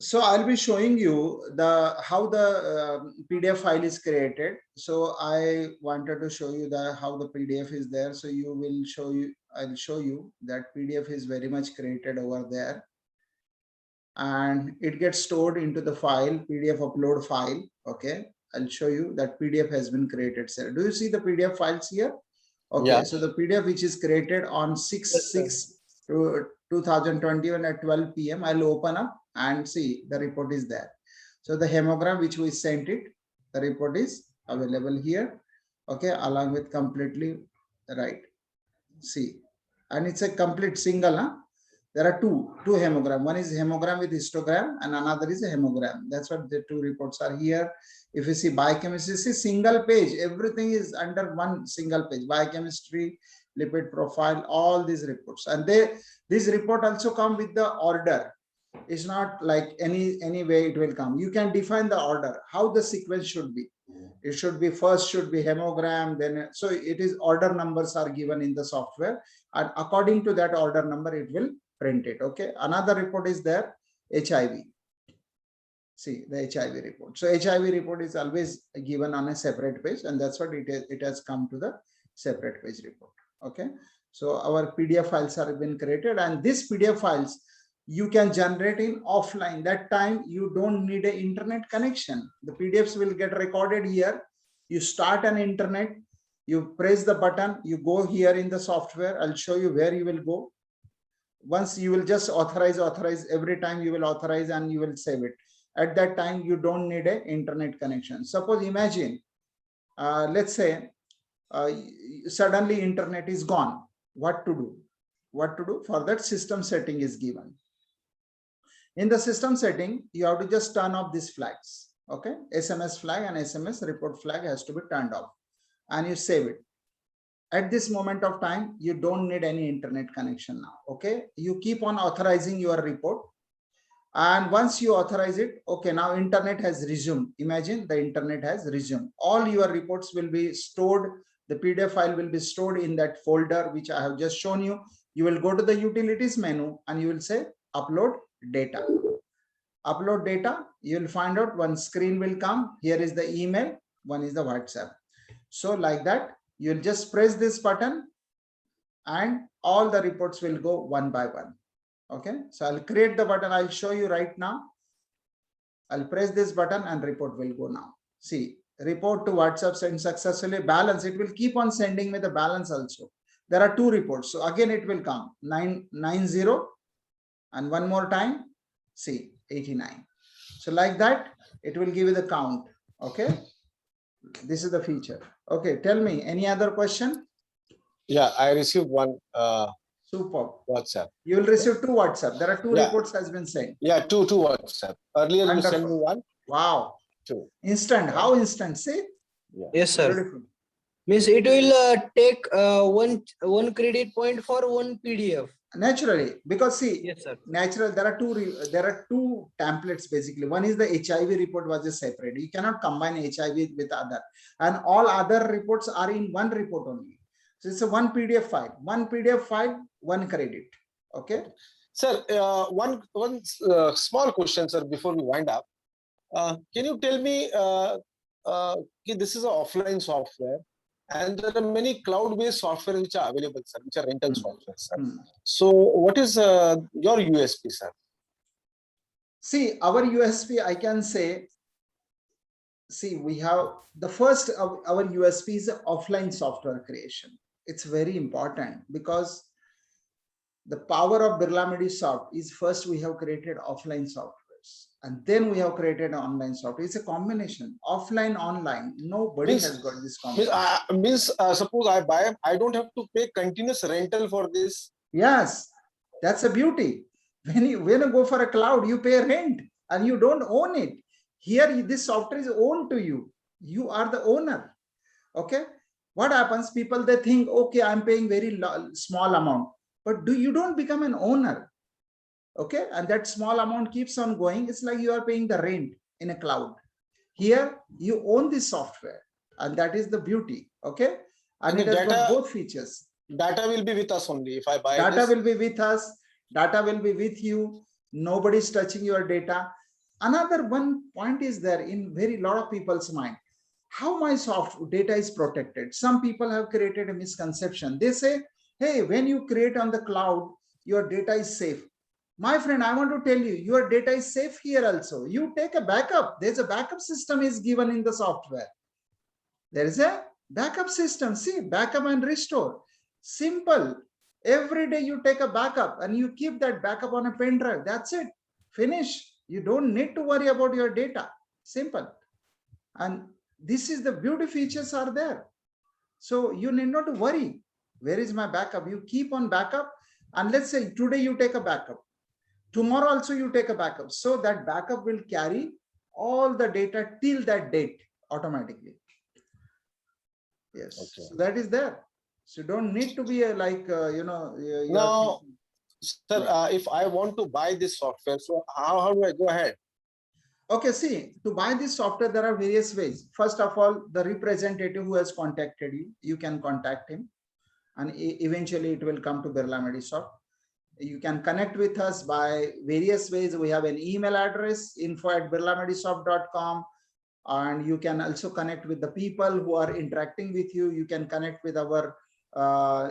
So I'll be showing you how the PDF file is created. So I wanted to show you how the PDF is there. So I'll show you that PDF is very much created over there, and it gets stored into the file, PDF upload file. Okay, I'll show you that PDF has been created, sir. Do you see the PDF files here? Okay, Yeah. so the PDF which is created on 6/6/2021 at 12 p.m. I'll open up and see the report is there. So the hemogram which we sent it, the report is available here. Okay, along with completely right. See, and it's a complete single. Huh? There are two hemogram. One is hemogram with histogram and another is a hemogram. That's what the two reports are here. If you see biochemistry, see single page, everything is under one single page. Biochemistry, lipid profile, all these reports. And this report also come with the order. It's not like any way it will come. You can define the order, how the sequence should be. It should be first should be hemogram, then so it is order numbers are given in the software, and according to that order number it will print it. Okay, another report is there, HIV. See the HIV report. So HIV report is always given on a separate page, and that's what it has come to the separate page report. Okay, so our PDF files are been created, and these PDF files you can generate in offline. That time you don't need an internet connection. The PDFs will get recorded here. You start an internet, you press the button, you go here in the software. I'll show you where you will go. Once you will just authorize every time you will authorize and you will save it. At that time you don't need an internet connection. Suppose imagine, let's say suddenly internet is gone. What to do? For that, system setting is given. In the system setting, you have to just turn off these flags. Okay, SMS flag and SMS report flag has to be turned off, and you save it. At this moment of time, you don't need any internet connection now. Okay, you keep on authorizing your report, and once you authorize it, okay, now internet has resumed. Imagine the internet has resumed. All your reports will be stored. The PDF file will be stored in that folder which I have just shown you. You will go to the utilities menu and you will say upload data. Upload data. You will find out one screen will come. Here is the email, one is the WhatsApp. So like that, you'll just press this button and all the reports will go one by one. Okay, so I'll create the button. I'll show you right now. I'll press this button and report will go now. See, report to WhatsApp sent successfully. Balance, it will keep on sending me the balance also. There are two reports. So again, it will come 990 and one more time, see 89. So like that, it will give you the count. Okay, this is the feature. Okay, tell me any other question? Yeah, I received one. Super. WhatsApp. You will receive two WhatsApp. There are two reports has been sent. Yeah, two WhatsApp. Earlier Wonderful. You sent me one. Wow. Two. Instant. How instant? See? Yeah. Yes, sir. Beautiful. Means it will take one credit point for one PDF. Naturally, because see, yes, sir. Natural. There are two templates basically. One is the HIV report was a separate. You cannot combine HIV with other, and all other reports are in one report only. So it's a one PDF file. One PDF file, one credit. Okay. Sir, one small question, sir, before we wind up. Can you tell me, this is an offline software, and there are many cloud-based software which are available, sir, which are rental software, sir. So, what is your USP, sir? See, our USP, I can say, see, we have the first of our USP is offline software creation. It's very important because the power of Birlamedisoft is first we have created offline softwares and then we have created an online software. It's a combination, offline, online. Nobody has got this combination. Suppose I buy, I don't have to pay continuous rental for this. Yes, that's a beauty. When you go for a cloud, you pay rent and you don't own it. Here, this software is owned to you. You are the owner. Okay. What happens? People, they think, okay, I'm paying very small amount, but you don't become an owner. Okay. And that small amount keeps on going. It's like you are paying the rent in a cloud. Here, you own this software and that is the beauty. Okay. And it has got both features. Data will be with us only if I buy data will be with us. Data will be with you. Nobody's touching your data. another one point is there in very lot of people's mind. How my soft data is protected? Some people have created a misconception. They say, hey, when you create on the cloud, your data is safe. My friend, I want to tell you, your data is safe here also. You take a backup. There's a backup system is given in the software. There is a backup system. See, backup and restore. Simple. Every day you take a backup and you keep that backup on a pen drive. That's it. Finish. You don't need to worry about your data. Simple. And this is the beauty features are there. So you need not to worry. Where is my backup? You keep on backup. And let's say today you take a backup. Tomorrow also you take a backup. So that backup will carry all the data till that date automatically. Yes, Okay. so that is there. So you don't need to be Now, sir, if I want to buy this software, so how do I go ahead? Okay, see, to buy this software, there are various ways. First of all, the representative who has contacted you, you can contact him, and eventually it will come to Birla Medisoft. You can connect with us by various ways. We have an email address, info@birlamedisoft.com, and you can also connect with the people who are interacting with you. You can connect with our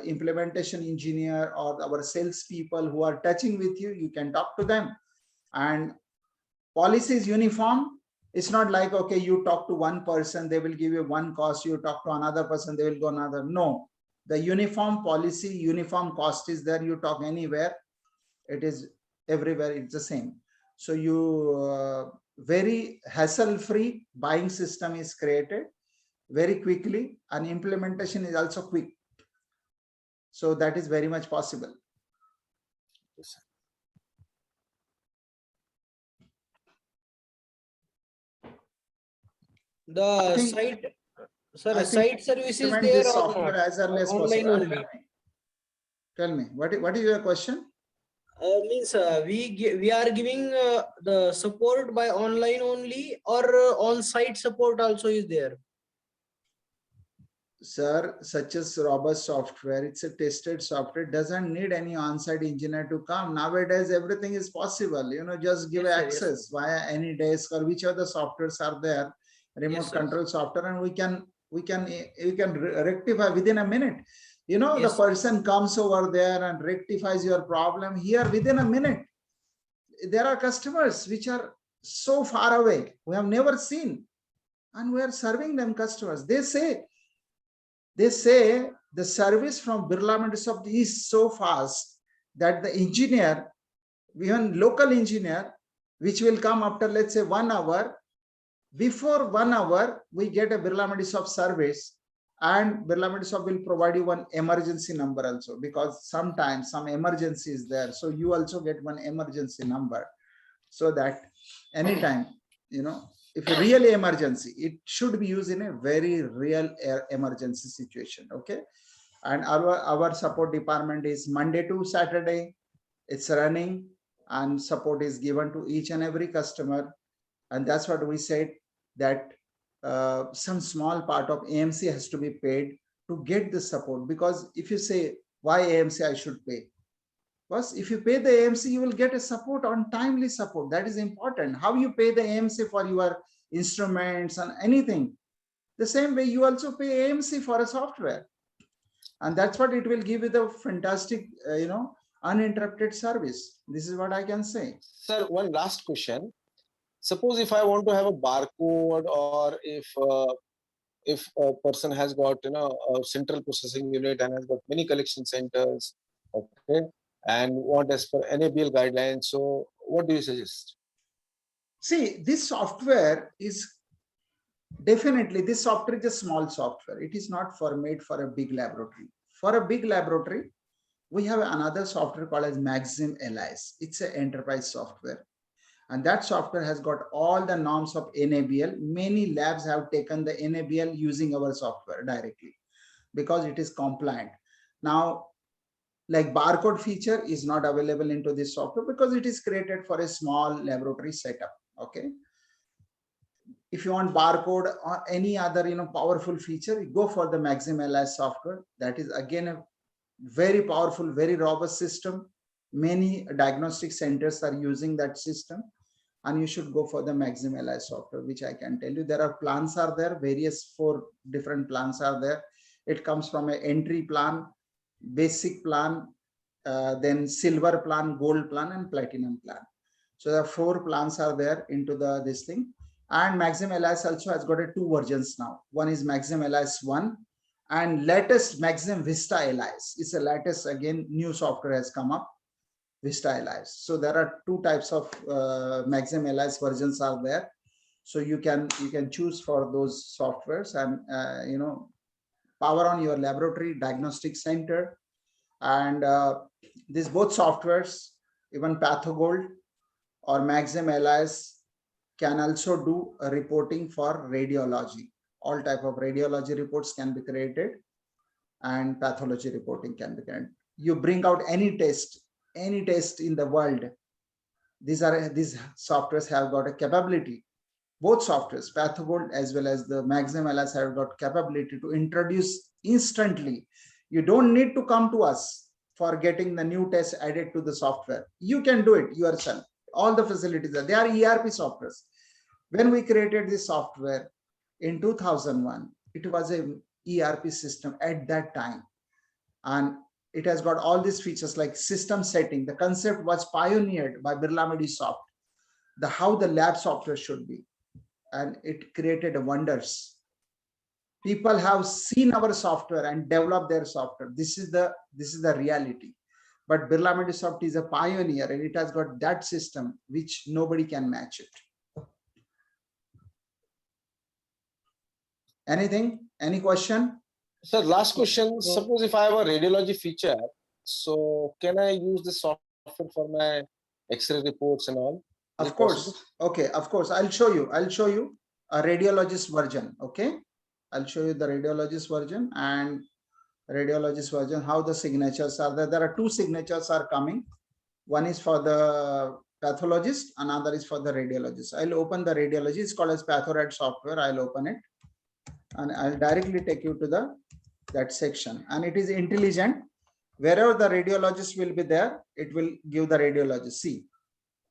implementation engineer or our sales people who are touching with you. You can talk to them, and policy is uniform. It's not like, okay, you talk to one person, they will give you one cost. You talk to another person, they will go another. No, the uniform policy, uniform cost is there. You talk anywhere, it is everywhere, it's the same. So you very hassle-free buying system is created very quickly, and implementation is also quick. So that is very much possible. Yes, The think- site, sir, I think site service is implement there this or software not? as early as Online possible. only. Tell me, what is your question? Means we are giving the support by online only, or on-site support also is there? Sir, such as robust software, it's a tested software, doesn't need any on-site engineer to come. Nowadays, everything is possible. Just give Yes, sir, yes, access via any desk or which other softwares are there, remote Yes, sir. control software, and we can rectify within a minute. The Yes. person comes over there and rectifies your problem here within a minute. There are customers which are so far away, we have never seen, and we are serving them customers. They say the service from Birla Medisoft is so fast that the engineer, even local engineer, which will come after, let's say, 1 hour, before 1 hour, we get a Birla Medisoft service, and Birla Medisoft will provide you one emergency number also, because sometimes some emergency is there. So you also get one emergency number, so that anytime, if a really emergency, it should be used in a very real emergency situation. Okay. And our support department is Monday to Saturday. It's running, and support is given to each and every customer. And that's what we said, that some small part of AMC has to be paid to get the support. Because if you say, why AMC I should pay? Because if you pay the AMC, you will get a support on timely support. That is important. How you pay the AMC for your instruments and anything, the same way you also pay AMC for a software. And that's what it will give you the fantastic, uninterrupted service. This is what I can say. Sir, one last question. Suppose if I want to have a barcode, or if a person has got a central processing unit and has got many collection centers, okay, and want as per NABL guidelines, so what do you suggest? See, this software is definitely, this software is a small software. It is not made for a big laboratory. For a big laboratory, we have another software called as Maxim LIS. It's an enterprise software. And that software has got all the norms of NABL. Many labs have taken the NABL using our software directly because it is compliant. Now, like barcode feature is not available into this software because it is created for a small laboratory setup. Okay. If you want barcode or any other powerful feature, you go for the Maxim LIS software. That is again a very powerful, very robust system. Many diagnostic centers are using that system, and you should go for the Maxim LIS software, which I can tell you. There are plans are there, various 4 different plans are there. It comes from an entry plan, basic plan, then silver plan, gold plan, and platinum plan. So the 4 plans are there into this thing. And Maxim LIS also has got 2 versions now. One is Maxim LIS 1 and latest Maxim Vista LIS. It's a latest, again, new software has come up, Vista LIS. So there are 2 types of Maxim LIS versions are there. So you can choose for those softwares and you know, power on your laboratory diagnostic center. And these both softwares, even PathoGold or Maxim LIS, can also do a reporting for radiology. All type of radiology reports can be created, and pathology reporting can be created. You bring out any test in the world, these softwares have got a capability. Both softwares, PathoGold as well as the Maxim LIS, have got capability to introduce instantly. You don't need to come to us for getting the new test added to the software. You can do it yourself. All the facilities are, they are ERP softwares. When we created this software in 2001, it was a ERP system at that time, and it has got all these features like system setting. The concept was pioneered by Birla Medisoft, how the lab software should be, and it created wonders. People have seen our software and developed their software. This is the reality. But Birla Medisoft is a pioneer, and it has got that system which nobody can match it. Anything? Any question? Sir, last question. Suppose if I have a radiology feature, so can I use this software for my X-ray reports and all? Of course. Okay, of course. I'll show you a radiologist version. Okay, I'll show you the radiologist version and how the signatures are there. There are 2 signatures are coming. One is for the pathologist, another is for the radiologist. I'll open the radiology. It's called as PathoRad software. I'll open it and I'll directly take you to that section, and it is intelligent. Wherever the radiologist will be there, it will give the radiologist. See,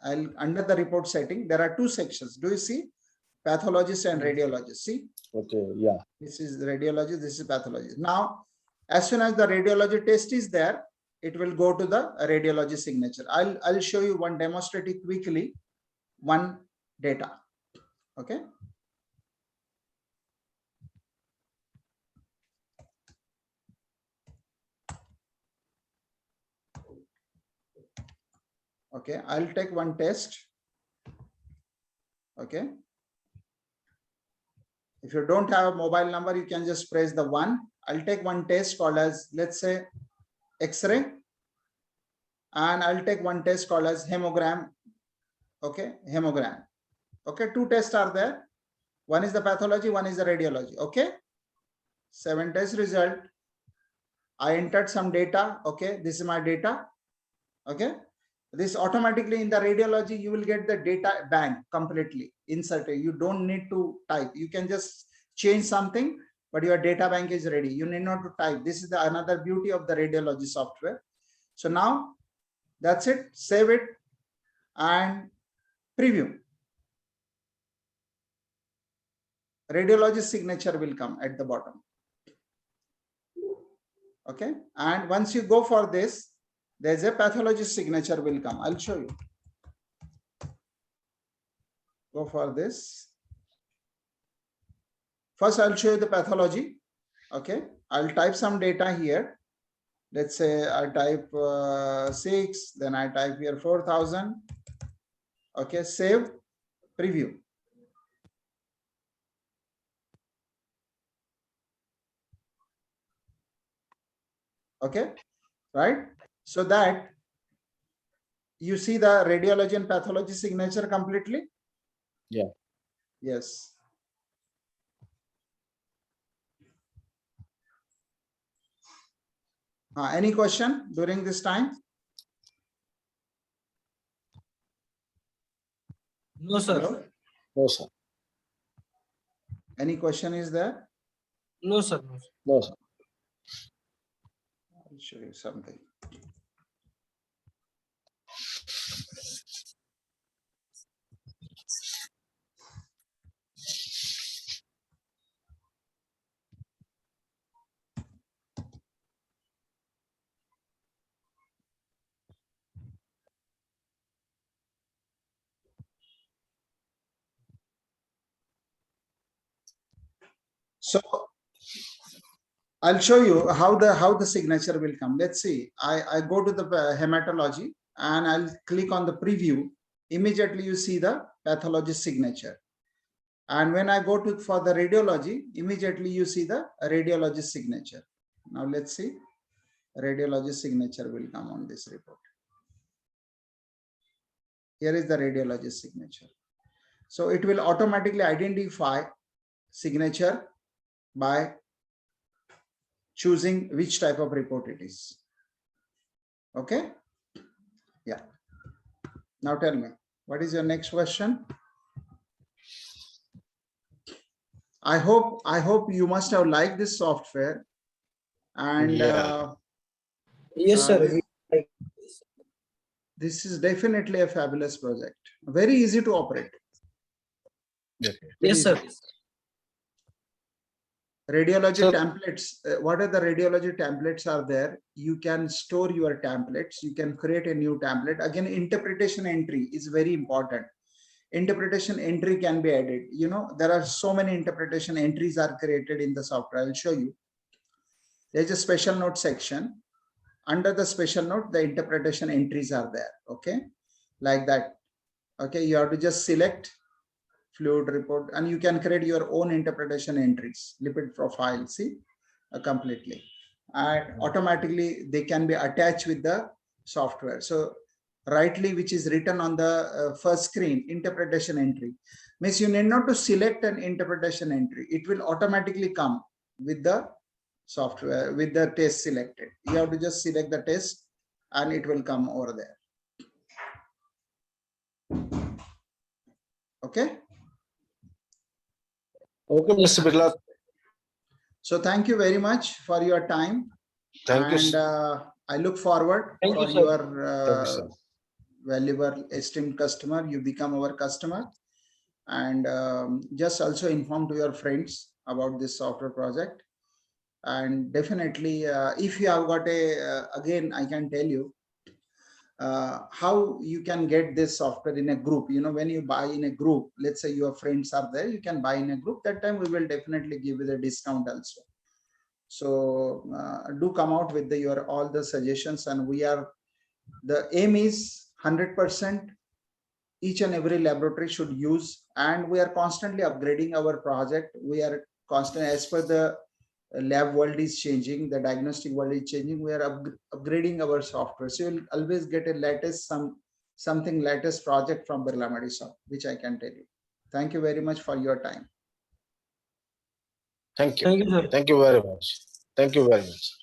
under the report setting, there are 2 sections. Do you see? Pathologist and radiologist. See? Okay, yeah. This is the radiologist, this is pathologist. Now, as soon as the radiology test is there, it will go to the radiology signature. I'll show you one demonstrative quickly, one data. Okay. Okay, I'll take one test. Okay. If you don't have a mobile number, you can just press the 1. I'll take one test called as, let's say, X-ray. And I'll take one test called as hemogram. Okay, hemogram. Okay, 2 tests are there. One is the pathology, one is the radiology. Okay, 7 test result. I entered some data. Okay, this is my data. Okay, this automatically in the radiology, you will get the data bank completely inserted. You don't need to type. You can just change something, but your data bank is ready. You need not to type. This is another beauty of the radiology software. So now that's it. Save it and preview. Radiologist signature will come at the bottom. Okay, and once you go for this, there's a pathologist signature will come. I'll show you. Go for this. First, I'll show you the pathology. Okay, I'll type some data here. Let's say I type 6, then I type here 4,000. Okay, save, preview. Okay, right? So that you see the radiology and pathology signature completely? Yeah. Yes. Any question during this time? No, sir. Hello? No, sir. Any question is there? No, sir. No, sir. I'll show you something. So I'll show you how the signature will come. Let's see. I go to the hematology and I'll click on the preview. Immediately you see the pathologist signature. And when I go to for the radiology, immediately you see the radiologist signature. Now let's see. Radiologist signature will come on this report. Here is the radiologist signature. So it will automatically identify signature by choosing which type of report it is. Okay. Yeah. Now tell me, what is your next question? I hope you must have liked this software. And Yeah. Yes, sir. this is definitely a fabulous project. Very easy to operate. Okay. Yes, sir. Radiology So- templates. What are the radiology templates are there? You can store your templates. You can create a new template. Again, interpretation entry is very important. Interpretation entry can be added. You know, there are so many interpretation entries are created in the software. I'll show you. There's a special note section. Under the special note, the interpretation entries are there. Okay, like that. Okay, you have to just select fluid report and you can create your own interpretation entries, lipid profile, see, completely. And automatically they can be attached with the software. So rightly, which is written on the first screen, interpretation entry, means you need not to select an interpretation entry. It will automatically come with the software, with the test selected. You have to just select the test and it will come over there. Okay. Okay, Mr. Birla. So thank you very much for your time. Thank you. And sir. I look forward Thank you, for sir. your Thank you, sir. valuable esteemed customer. You become our customer. And just also inform to your friends about this software project. And definitely, if you have got a, again, I can tell you how you can get this software in a group. You know, when you buy in a group, let's say your friends are there, you can buy in a group. That time we will definitely give you the discount also. So do come out with your all the suggestions, and we are, the aim is 100%. Each and every laboratory should use, and we are constantly upgrading our project. We are constant as per the lab world is changing, the diagnostic world is changing. We are upgrading our software, so you'll always get a latest something latest project from Birla Medisoft, which I can tell you. Thank you very much for your time. Thank you. Thank you, sir. Thank you very much. Thank you very much.